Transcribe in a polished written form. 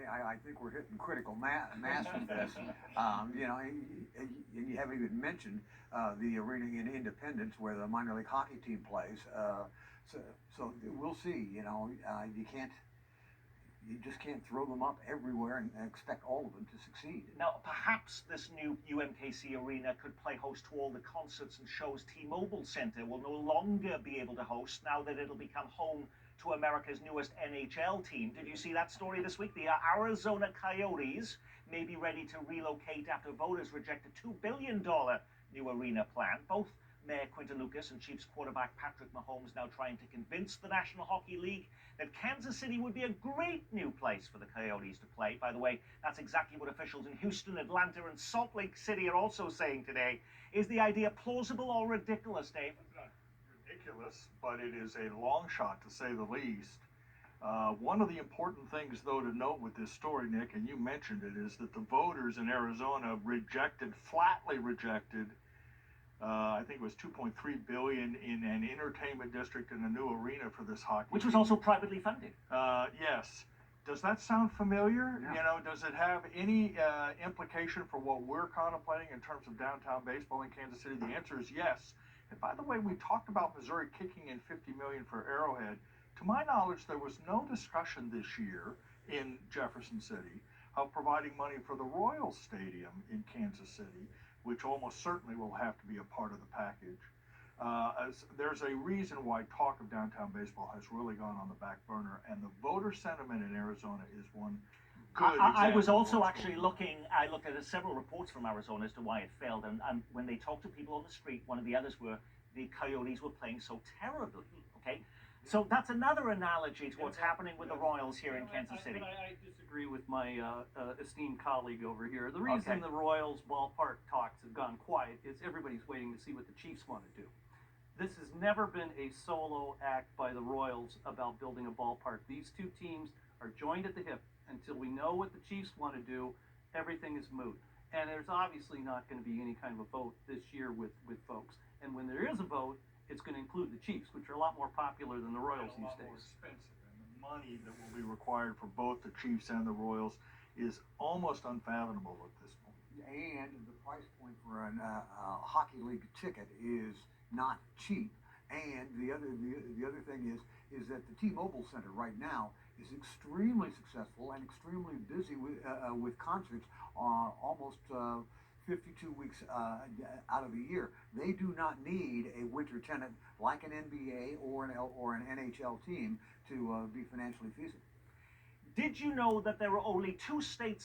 I think we're hitting critical mass with this. You haven't even mentioned the arena in Independence where the minor league hockey team plays. So we'll see. You just can't throw them up everywhere and expect all of them to succeed. Now, perhaps this new UMKC arena could play host to all the concerts and shows T-Mobile Center will no longer be able to host now that it'll become home to America's newest NHL team. Did you see that story this week? The Arizona Coyotes may be ready to relocate after voters reject a $2 billion new arena plan. Both Mayor Quinton Lucas and Chiefs quarterback Patrick Mahomes now trying to convince the National Hockey League that Kansas City would be a great new place for the Coyotes to play. By the way, that's exactly what officials in Houston, Atlanta, and Salt Lake City are also saying today. Is the idea plausible or ridiculous, Dave? It's not ridiculous, but it is a long shot to say the least. One of the important things, though, to note with this story, Nick, and you mentioned it, is that the voters in Arizona flatly rejected, I think it was $2.3 billion in an entertainment district and a new arena for this hockey Which was team. also privately funded. Yes. Does that sound familiar? Yeah. Does it have any implication for what we're contemplating in terms of downtown baseball in Kansas City? The answer is yes. And by the way, we talked about Missouri kicking in $50 million for Arrowhead. To my knowledge, there was no discussion this year in Jefferson City of providing money for the Royals Stadium in Kansas City, which almost certainly will have to be a part of the package. There's a reason why talk of downtown baseball has really gone on the back burner, and the voter sentiment in Arizona is one good example. I was also actually I looked at several reports from Arizona as to why it failed, and when they talked to people on the street, one of the others were the Coyotes were playing so terribly, okay? So that's another analogy to what's happening with the Royals here in Kansas City. I disagree with my esteemed colleague over here. The reason the Royals ballpark talks have gone quiet is everybody's waiting to see what the Chiefs want to do. This has never been a solo act by the Royals about building a ballpark. These two teams are joined at the hip. Until we know what the Chiefs want to do, everything is moot. And there's obviously not going to be any kind of a vote this year with folks. And when there is a vote, it's going to include the Chiefs, which are a lot more popular than the Royals these days. More expensive, and the money that will be required for both the Chiefs and the Royals is almost unfathomable at this point. And the price point for a hockey league ticket is not cheap. And the other thing is that the T-Mobile Center right now is extremely successful and extremely busy with concerts almost 52 weeks out of the year. They do not need a winter tenant like an NBA or an NHL team to be financially feasible. Did you know that there are only 2 states